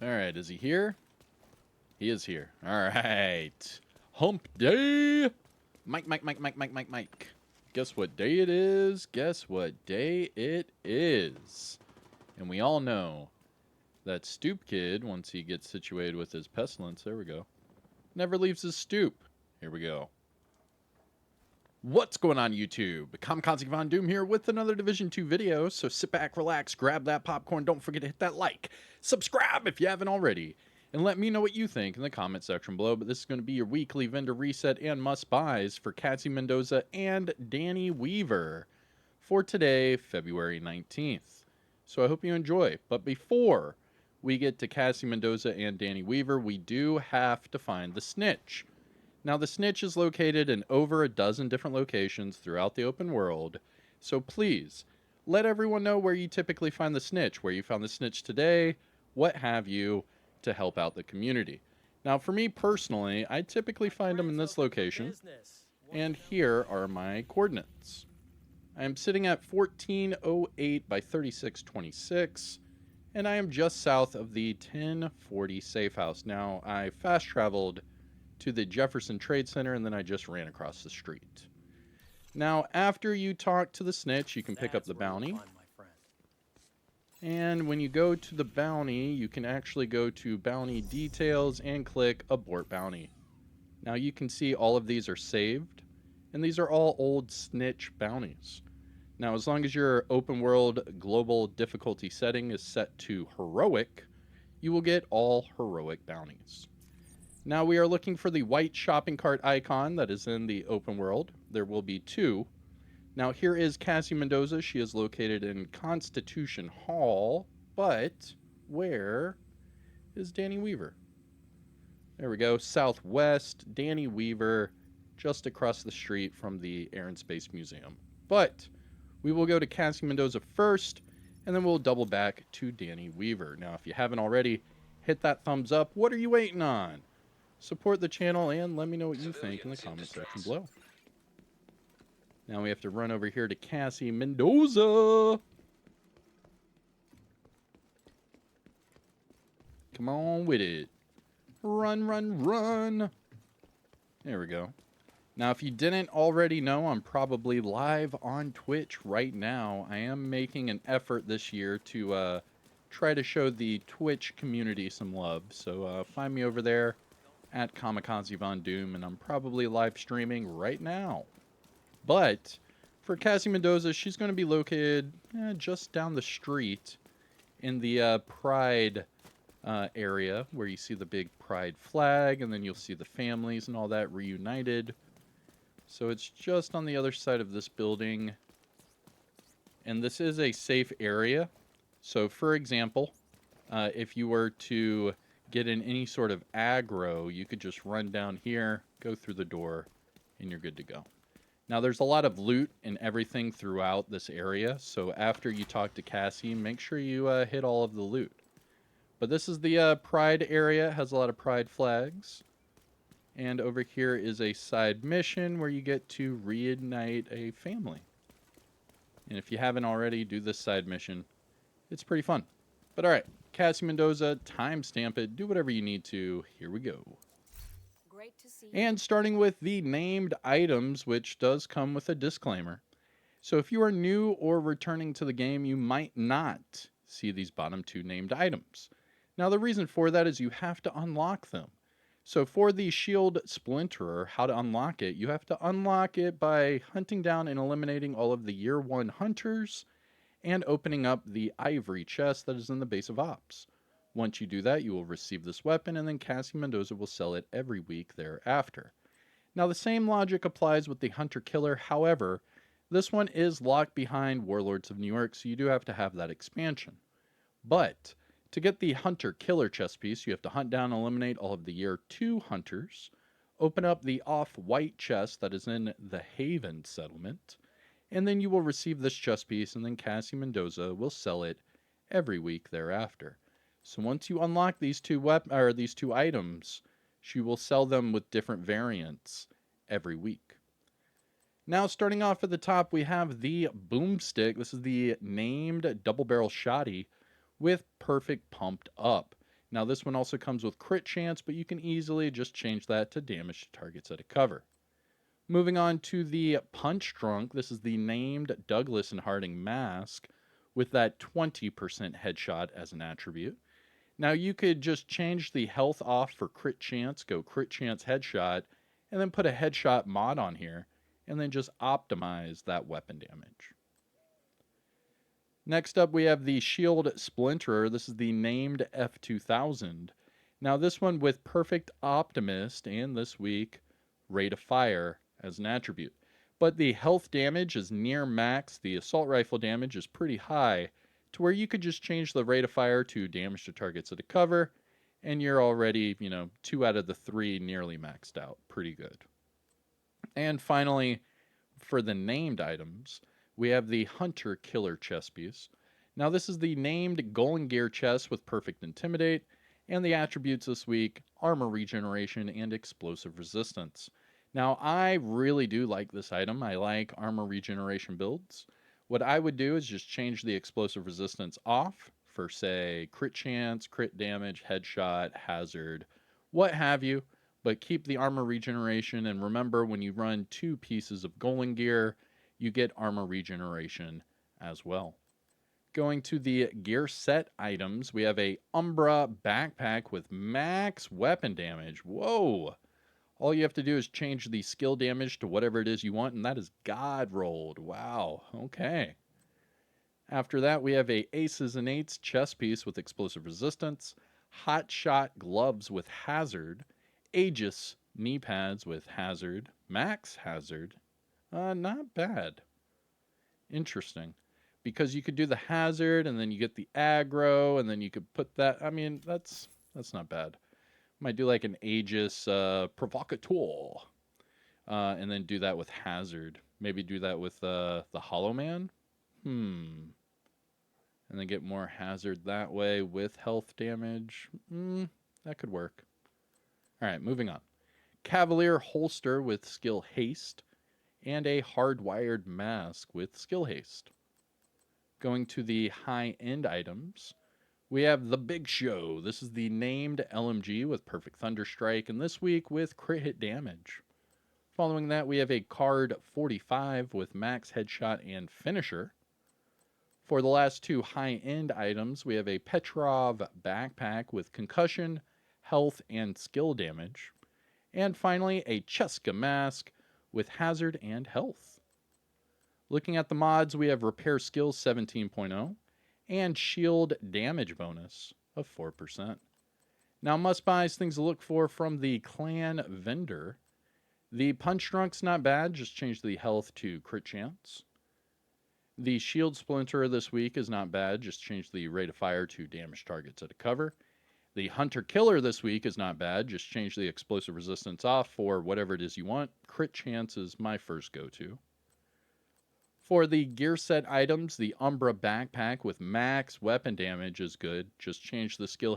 Alright, is he here? He is here. Alright. Hump day! Mike. Guess what day it is? Guess what day it is? And we all know that Stoop Kid, once he gets situated with his pestilence, there we go, never leaves his stoop. Here we go. What's going on, YouTube? Kamikazevondoom here with another Division 2 video, so sit back, relax, grab that popcorn, don't forget to hit that like, subscribe if you haven't already, and let me know what you think in the comment section below. But this is going to be your weekly vendor reset and must-buys for Cassie Mendoza and Danny Weaver for today, February 19th. So I hope you enjoy. But before we get to Cassie Mendoza and Danny Weaver, we do have to find the snitch. Now, the snitch is located in over a dozen different locations throughout the open world, so please let everyone know where you typically find the snitch, where you found the snitch today, what have you, to help out the community. Now, for me personally, I typically find them in this location, and here are my coordinates. I am sitting at 1408 by 3626, and I am just south of the 1040 safe house. Now, I fast traveled to the Jefferson Trade Center, and then I just ran across the street. Now, after you talk to the snitch, you can pick up the bounty. And when you go to the bounty, you can actually go to bounty details and click abort bounty. Now you can see all of these are saved, and these are all old snitch bounties. Now, as long as your open world global difficulty setting is set to heroic, you will get all heroic bounties. Now we are looking for the white shopping cart icon that is in the open world. There will be two. Now here is Cassie Mendoza. She is located in Constitution Hall, but where is Danny Weaver? There we go, southwest, Danny Weaver, just across the street from the Air and Space Museum. But we will go to Cassie Mendoza first, and then we'll double back to Danny Weaver. Now, if you haven't already, hit that thumbs up. What are you waiting on? Support the channel and let me know what you think in the comment section below. Now we have to run over here to Cassie Mendoza. Come on with it. Run. There we go. Now, if you didn't already know, I'm probably live on Twitch right now. I am making an effort this year to try to show the Twitch community some love. So find me over there at Kamikazevondoom, and I'm probably live streaming right now. But for Cassie Mendoza, she's going to be located just down the street in the Pride area, where you see the big Pride flag, and then you'll see the families and all that reunited. So it's just on the other side of this building, and this is a safe area. So for example, if you were to get in any sort of aggro, you could just run down here, go through the door, and you're good to go. Now, there's a lot of loot and everything throughout this area, so after you talk to Cassie, make sure you hit all of the loot. But this is the Pride area. It has a lot of Pride flags. And over here is a side mission where you get to reignite a family. And if you haven't already, do this side mission. It's pretty fun. But alright, Cassie Mendoza, timestamp it, do whatever you need to. Here we go. Great to see you. And starting with the named items, which does come with a disclaimer. So if you are new or returning to the game, you might not see these bottom two named items. Now, the reason for that is you have to unlock them. So for the Shield Splinterer, how to unlock it, you have to unlock it by hunting down and eliminating all of the Year 1 hunters and opening up the ivory chest that is in the base of Ops. Once you do that, you will receive this weapon, and then Cassie Mendoza will sell it every week thereafter. Now, the same logic applies with the Hunter-Killer. However, this one is locked behind Warlords of New York, so you do have to have that expansion. But to get the Hunter-Killer chest piece, you have to hunt down and eliminate all of the Year 2 hunters, open up the off-white chest that is in the Haven settlement, and then you will receive this chest piece, and then Cassie Mendoza will sell it every week thereafter. So once you unlock these two items, she will sell them with different variants every week. Now, starting off at the top, we have the Boomstick. This is the named double barrel shotty with perfect pumped up. Now this one also comes with crit chance, but you can easily just change that to damage to targets at a cover. Moving on to the Punch Drunk, this is the named Douglas and Harding mask with that 20% headshot as an attribute. Now you could just change the health off for crit chance, go crit chance headshot, and then put a headshot mod on here, and then just optimize that weapon damage. Next up, we have the Shield Splinterer. This is the named F2000. Now, this one with Perfect Optimist and this week, Rate of Fire as an attribute. But the health damage is near max. The assault rifle damage is pretty high, to where you could just change the rate of fire to damage to targets at a cover, and you're already, 2 out of the 3 nearly maxed out. Pretty good. And finally, for the named items, we have the Hunter Killer chest piece. Now, this is the named Golden Gear chest with Perfect Intimidate, and the attributes this week, Armor Regeneration and Explosive Resistance. Now, I really do like this item. I like Armor Regeneration builds. What I would do is just change the Explosive Resistance off for, say, crit chance, crit damage, headshot, hazard, what have you, but keep the Armor Regeneration, and remember when you run 2 pieces of Golden Gear, you get Armor Regeneration as well. Going to the gear set items, we have a Umbra backpack with max weapon damage. Whoa! All you have to do is change the skill damage to whatever it is you want, and that is God rolled. Wow, okay. After that, we have a Aces and Eights chest piece with explosive resistance, Hot Shot gloves with hazard, Aegis knee pads with hazard, max hazard. Not bad. Interesting. Because you could do the hazard, and then you get the aggro, and then you could put that. I mean, that's not bad. Might do like an Aegis provocateur, and then do that with hazard. Maybe do that with the Hollow Man. And then get more hazard that way with health damage. That could work. All right, moving on. Cavalier holster with skill haste, and a hardwired mask with skill haste. Going to the high-end items, we have the Big Show. This is the named LMG with Perfect Thunderstrike, and this week with crit hit damage. Following that, we have a Card 45 with max headshot and finisher. For the last 2 high-end items, we have a Petrov backpack with concussion, health, and skill damage. And finally, a Cheska mask with hazard and health. Looking at the mods, we have Repair Skills 17.0 and Shield Damage bonus of 4%. Now, must-buys, things to look for from the clan vendor. The Punch Drunk's not bad, just change the health to crit chance. The Shield Splinter this week is not bad, just change the rate of fire to damage targets at a cover. The Hunter Killer this week is not bad, just change the explosive resistance off for whatever it is you want. Crit chance is my first go-to. For the gear set items, the Umbra backpack with max weapon damage is good. Just change the skill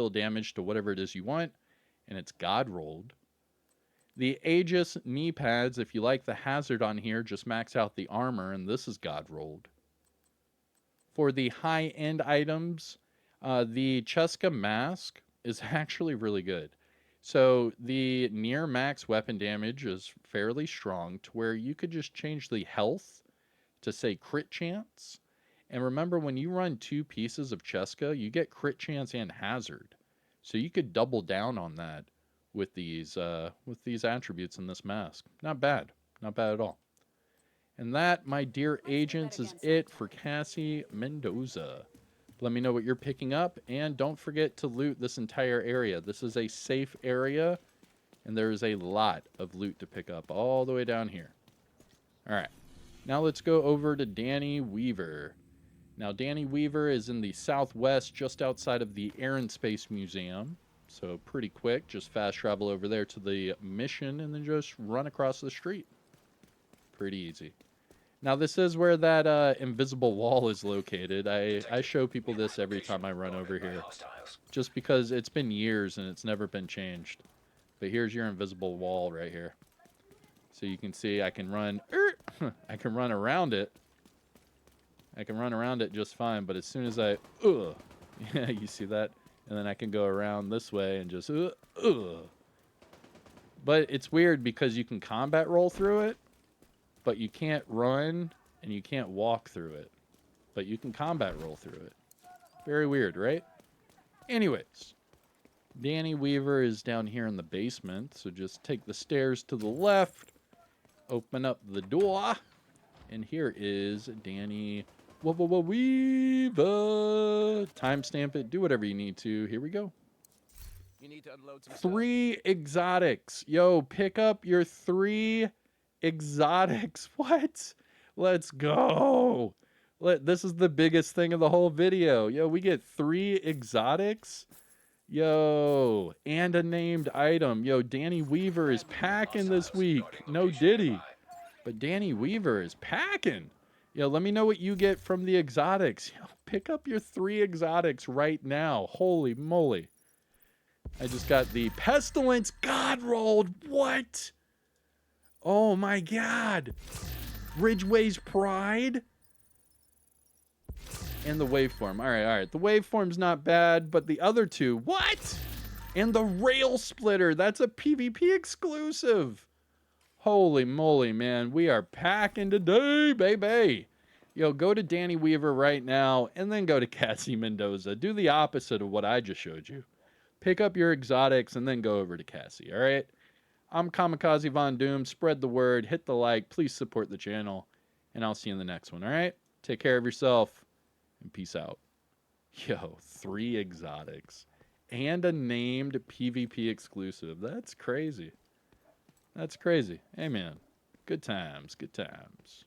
damage to whatever it is you want, and it's God rolled. The Aegis knee pads, if you like the hazard on here, just max out the armor, and this is God rolled. For the high-end items, the Cheska mask is actually really good. So the near max weapon damage is fairly strong, to where you could just change the health to say crit chance. And remember, when you run 2 pieces of Cheska, you get crit chance and hazard. So you could double down on that with these attributes in this mask. Not bad. Not bad at all. And that, my dear agents, is it for Cassie Mendoza. Let me know what you're picking up, and don't forget to loot this entire area. This is a safe area, and there's a lot of loot to pick up all the way down here. All right. Now let's go over to Danny Weaver. Now, Danny Weaver is in the southwest, just outside of the Air and Space Museum. So pretty quick, just fast travel over there to the mission and then just run across the street. Pretty easy. Now, this is where that invisible wall is located. I show people this every time I run over here, just because it's been years and it's never been changed. But here's your invisible wall right here. So you can see I can run I can run around it. I can run around it just fine, but as soon as yeah, you see that? And then I can go around this way and just, But it's weird because you can combat roll through it, but you can't run and you can't walk through it. But you can combat roll through it. Very weird, right? Anyways, Danny Weaver is down here in the basement, so just take the stairs to the left, open up the door, and here is Danny Weaver. Timestamp it, do whatever you need to. Here we go. You need to unload some 3 exotics. Yo, pick up your 3 exotics. What? Let's go. This is the biggest thing of the whole video. Yo, we get 3 exotics. Yo, and a named item. Yo, Danny Weaver is packing this week. No Diddy. But Danny Weaver is packing. Yo, let me know what you get from the exotics. Yo, pick up your 3 exotics right now. Holy moly. I just got the Pestilence God rolled. What? Oh my god. Ridgeway's Pride. And the waveform. Alright. The waveform's not bad, but the other 2. What? And the Rail Splitter. That's a PvP exclusive. Holy moly, man. We are packing today, baby. Yo, go to Danny Weaver right now, and then go to Cassie Mendoza. Do the opposite of what I just showed you. Pick up your exotics, and then go over to Cassie, alright? I'm Kamikazevondoom. Spread the word. Hit the like. Please support the channel. And I'll see you in the next one, alright? Take care of yourself, and peace out. Yo, 3 exotics. And a named PvP exclusive. That's crazy. That's crazy. Hey, man. Good times. Good times.